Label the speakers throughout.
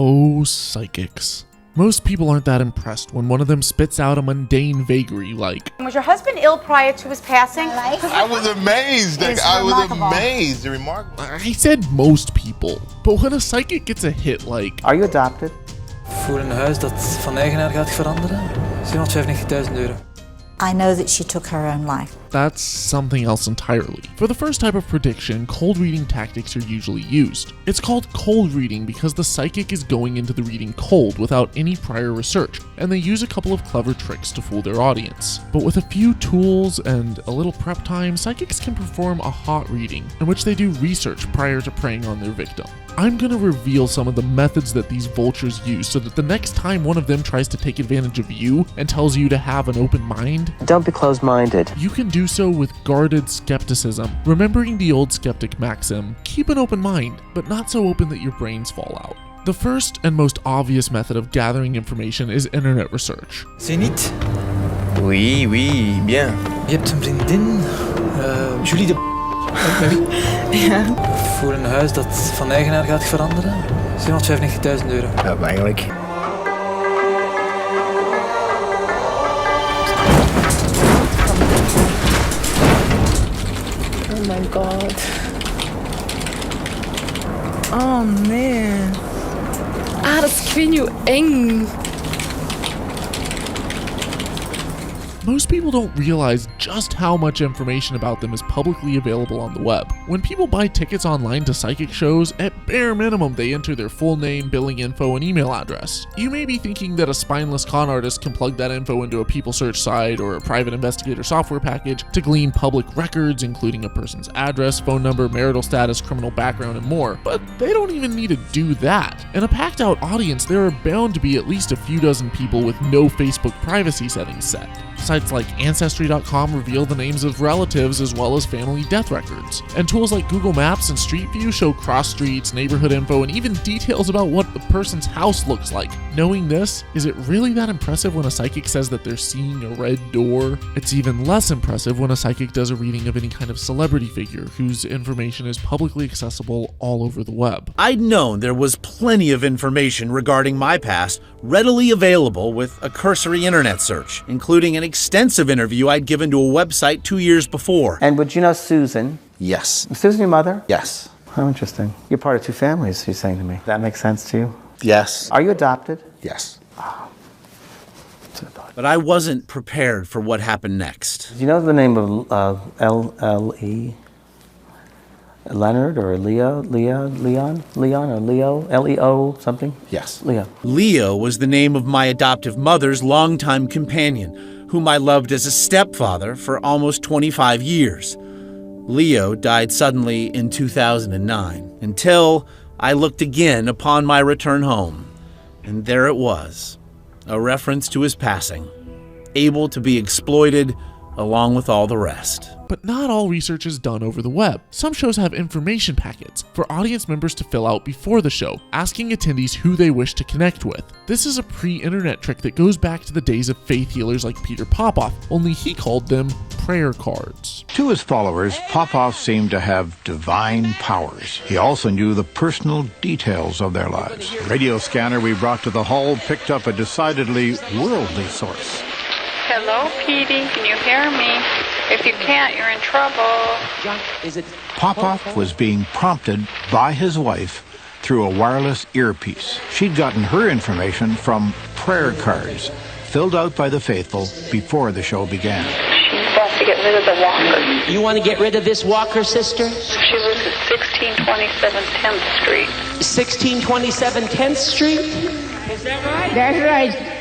Speaker 1: Oh, psychics. Most people aren't that impressed when one of them spits out a mundane vagary like,
Speaker 2: Was your husband ill prior to his passing?
Speaker 3: I was amazed. Amazed. Remarkable.
Speaker 1: I said most people, but when a psychic gets a hit like,
Speaker 4: Are you adopted?
Speaker 5: Voor een huis dat van eigenaar gaat veranderen. 795.000 euro.
Speaker 6: I know that she took her own life.
Speaker 1: that's something else entirely. For the first type of prediction, cold reading tactics are usually used. It's called cold reading because the psychic is going into the reading cold without any prior research, and they use a couple of clever tricks to fool their audience. But with a few tools and a little prep time, psychics can perform a hot reading, in which they do research prior to preying on their victim. I'm gonna reveal some of the methods that these vultures use so that the next time one of them tries to take advantage of you and tells you to have an open mind,
Speaker 4: Don't be closed-minded.
Speaker 1: you can do so with guarded skepticism, remembering the old skeptic maxim, keep an open mind, but not so open that your brains fall out. The first and most obvious method of gathering information is internet research.
Speaker 5: Zenit,
Speaker 3: Oui, oui, bien.
Speaker 5: je hebt een vriendin, Julie de... Maybe?
Speaker 2: Ja.
Speaker 5: Voor een huis dat van eigenaar gaat veranderen. 795.000 euro.
Speaker 3: Ja, eigenlijk.
Speaker 2: Oh my god. Oh man. Ah, dat is, ik weet niet hoe eng.
Speaker 1: Most people don't realize just how much information about them is publicly available on the web. When people buy tickets online to psychic shows, at bare minimum they enter their full name, billing info, and email address. You may be thinking that a spineless con artist can plug that info into a people search site or a private investigator software package to glean public records, including a person's address, phone number, marital status, criminal background, and more. But they don't even need to do that. In a packed out audience, there are bound to be at least a few dozen people with no Facebook privacy settings set. Sites like Ancestry.com reveal the names of relatives as well as family death records. And tools like Google Maps and Street View show cross streets, neighborhood info, and even details about what the person's house looks like. Knowing this, is it really that impressive when a psychic says that they're seeing a red door? It's even less impressive when a psychic does a reading of any kind of celebrity figure whose information is publicly accessible all over the web.
Speaker 7: I'd known there was plenty of information regarding my past readily available with a cursory internet search, including an extensive interview I'd given to a website 2 years before.
Speaker 4: And would you know Susan?
Speaker 7: Yes.
Speaker 4: Is Susan your mother?
Speaker 7: Yes.
Speaker 4: How interesting. You're part of two families, she's saying to me. That makes sense to you?
Speaker 7: Yes.
Speaker 4: Are you adopted?
Speaker 7: Yes.
Speaker 4: That's what I thought.
Speaker 7: But I wasn't prepared for what happened next.
Speaker 4: Do you know the name of L.E.? Leonard or Leon or Leo, L-E-O something?
Speaker 7: Yes.
Speaker 4: Leo.
Speaker 7: Leo was the name of my adoptive mother's longtime companion, whom I loved as a stepfather for almost 25 years. Leo died suddenly in 2009, until I looked again upon my return home, and there it was, a reference to his passing, able to be exploited along with all the rest.
Speaker 1: But not all research is done over the web. Some shows have information packets for audience members to fill out before the show, asking attendees who they wish to connect with. This is a pre-internet trick that goes back to the days of faith healers like Peter Popoff, only he called them prayer cards.
Speaker 8: To his followers, Popoff seemed to have divine powers. He also knew the personal details of their lives. The radio scanner we brought to the hall picked up a decidedly worldly source.
Speaker 9: Hello, Petey. Can you hear me? If you can't, you're in trouble.
Speaker 8: Popoff was being prompted by his wife through a wireless earpiece. She'd gotten her information from prayer cards filled out by the faithful before the show began.
Speaker 9: She wants to get rid of the walker.
Speaker 10: You want to get rid of this walker, sister?
Speaker 9: She lives at 1627 10th Street.
Speaker 10: 1627 10th Street? Is that right?
Speaker 9: That's right.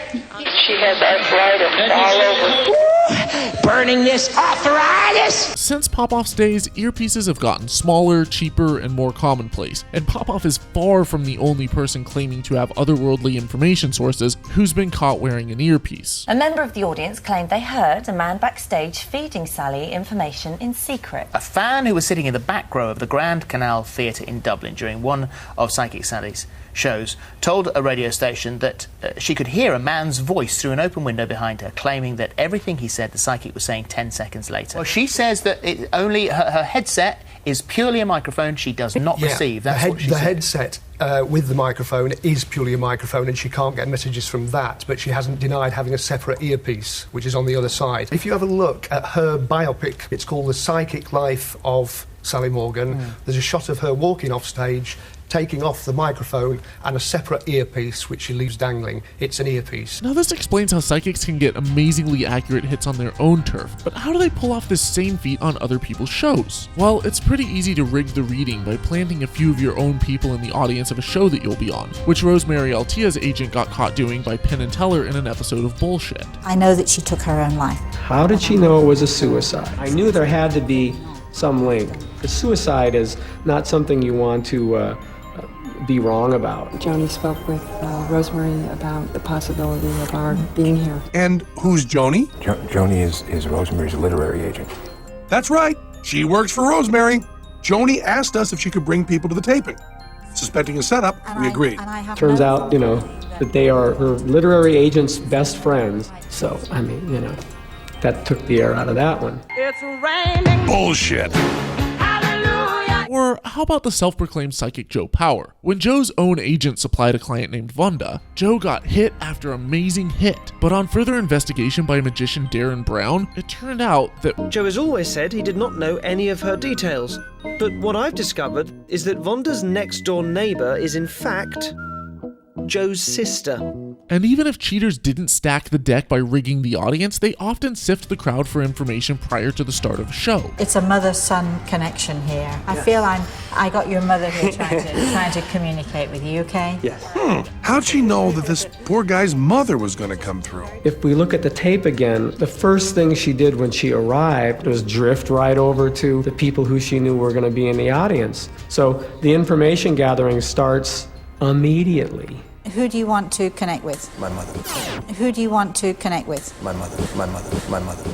Speaker 9: She has arthritis all over.
Speaker 10: Burning this arthritis!
Speaker 1: Since Popoff's days, earpieces have gotten smaller, cheaper, and more commonplace, and Popoff is far from the only person claiming to have otherworldly information sources who's been caught wearing an earpiece.
Speaker 6: A member of the audience claimed they heard a man backstage feeding Sally information in secret.
Speaker 11: A fan who was sitting in the back row of the Grand Canal Theatre in Dublin during one of Psychic Sally's shows told a radio station that she could hear a man's voice through an open window behind her, claiming that everything he said the psychic was saying 10 seconds later. Well, she says that only her headset is purely a microphone she does not receive. That's what she said.
Speaker 12: The headset with the microphone is purely a microphone and she can't get messages from that, but she hasn't denied having a separate earpiece, which is on the other side. If you have a look at her biopic, it's called The Psychic Life of Sally Morgan. There's a shot of her walking off stage, taking off the microphone and a separate earpiece which she leaves dangling. It's an earpiece.
Speaker 1: Now this explains how psychics can get amazingly accurate hits on their own turf, but how do they pull off this same feat on other people's shows? Well, it's pretty easy to rig the reading by planting a few of your own people in the audience of a show that you'll be on, which Rosemary Altea's agent got caught doing by Penn and Teller in an episode of Bullshit.
Speaker 13: I know that she took her own life.
Speaker 14: How did she know it was a suicide? I knew there had to be some link. The suicide is not something you want to be wrong about.
Speaker 15: Joni spoke with Rosemary about the possibility of our being here.
Speaker 16: And who's Joni?
Speaker 17: Joni is Rosemary's literary agent.
Speaker 16: That's right. She works for Rosemary. Joni asked us if she could bring people to the taping. Suspecting a setup, we agreed.
Speaker 14: Turns out, that they are her literary agent's best friends. So, that took the air out of that one.
Speaker 10: It's raining.
Speaker 16: Bullshit.
Speaker 1: Or how about the self-proclaimed psychic Joe Power? When Joe's own agent supplied a client named Wanda, Joe got hit after amazing hit. But on further investigation by magician Derren Brown, it turned out that
Speaker 18: Joe has always said he did not know any of her details. But what I've discovered is that Wanda's next-door neighbor is in fact Joe's sister.
Speaker 1: And even if cheaters didn't stack the deck by rigging the audience, they often sift the crowd for information prior to the start of a show.
Speaker 13: It's a mother-son connection here. I feel I got your mother here trying to communicate with you, okay?
Speaker 16: Yes. How'd she know that this poor guy's mother was going to come through?
Speaker 14: If we look at the tape again, the first thing she did when she arrived was drift right over to the people who she knew were going to be in the audience. So the information gathering starts immediately.
Speaker 13: Who do you want to connect with?
Speaker 17: My mother.
Speaker 13: Who do you want to connect with?
Speaker 17: My mother.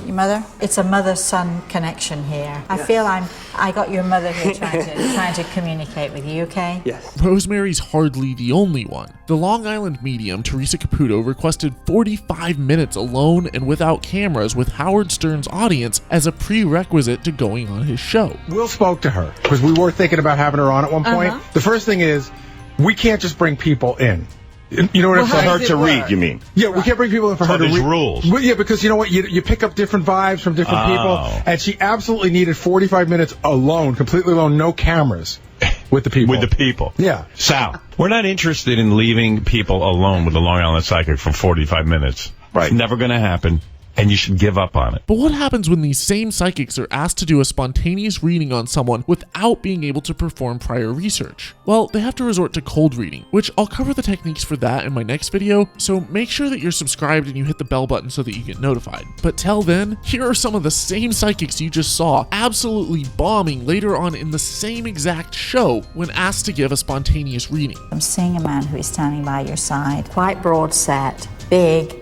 Speaker 13: Your mother? It's a mother-son connection here. I feel I got your mother here trying to communicate with you, okay?
Speaker 18: Yes.
Speaker 1: Rosemary's hardly the only one. The Long Island medium, Theresa Caputo, requested 45 minutes alone and without cameras with Howard Stern's audience as a prerequisite to going on his show.
Speaker 19: Will spoke to her, because we were thinking about having her on at one point. The first thing is, we can't just bring people in. You know what I'm saying?
Speaker 3: For her to read, you mean?
Speaker 19: Yeah, we can't bring people in for her to read.
Speaker 3: Rules.
Speaker 19: Well, yeah, because you know what? You pick up different vibes from different people. And she absolutely needed 45 minutes alone, completely alone, no cameras with the people.
Speaker 3: With the people.
Speaker 19: Yeah.
Speaker 3: Sal, we're not interested in leaving people alone with the Long Island Psychic for 45 minutes. Right. It's never going to happen. And you should give up on it.
Speaker 1: But what happens when these same psychics are asked to do a spontaneous reading on someone without being able to perform prior research? Well, they have to resort to cold reading, which I'll cover the techniques for that in my next video, so make sure that you're subscribed and you hit the bell button so that you get notified. But till then, here are some of the same psychics you just saw absolutely bombing later on in the same exact show when asked to give a spontaneous reading.
Speaker 13: I'm seeing a man who is standing by your side, quite broad set, big,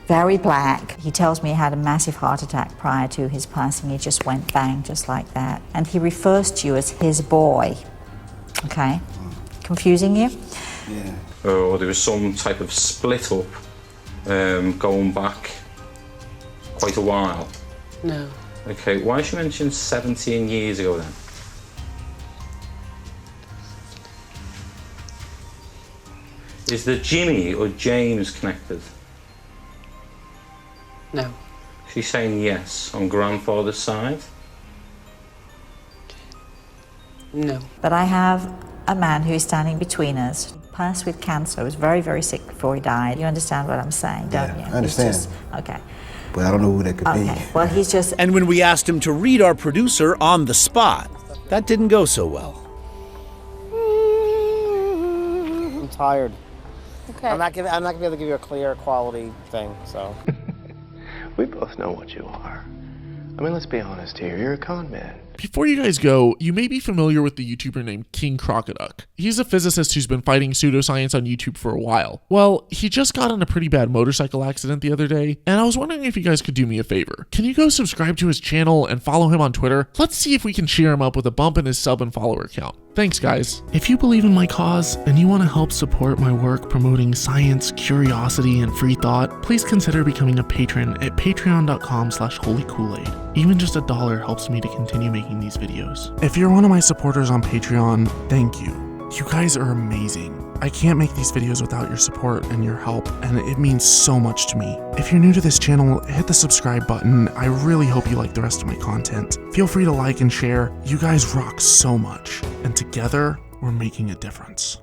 Speaker 13: very black. He tells me he had a massive heart attack prior to his passing. He just went bang, just like that. And he refers to you as his boy. Okay? Confusing you?
Speaker 20: Yeah. Or there was some type of split up going back quite a while.
Speaker 15: No.
Speaker 20: Okay, why she mentioned 17 years ago then? Is the Jimmy or James connected?
Speaker 15: No.
Speaker 20: She's saying yes on grandfather's side?
Speaker 15: No.
Speaker 13: But I have a man who is standing between us. He passed with cancer, was very, very sick before he died. You understand what I'm saying, don't you?
Speaker 17: I understand.
Speaker 13: Okay.
Speaker 17: But I don't know who that could be.
Speaker 13: Okay, well, he's just...
Speaker 7: And when we asked him to read our producer on the spot, that didn't go so well.
Speaker 21: I'm tired.
Speaker 15: Okay.
Speaker 21: I'm not gonna be able to give you a clear quality thing, so.
Speaker 22: We both know what you are. I mean, let's be honest here. You're a con man.
Speaker 1: Before you guys go, you may be familiar with the YouTuber named King Crocoduck. He's a physicist who's been fighting pseudoscience on YouTube for a while. Well, he just got in a pretty bad motorcycle accident the other day, and I was wondering if you guys could do me a favor. Can you go subscribe to his channel and follow him on Twitter? Let's see if we can cheer him up with a bump in his sub and follower count. Thanks, guys. If you believe in my cause and you want to help support my work promoting science, curiosity, and free thought, please consider becoming a patron at patreon.com/holykoolaid. Even just $1 helps me to continue making these videos. If you're one of my supporters on Patreon, thank you. You guys are amazing. I can't make these videos without your support and your help, and it means so much to me. If you're new to this channel, hit the subscribe button. I really hope you like the rest of my content. Feel free to like and share. You guys rock so much, and together, we're making a difference.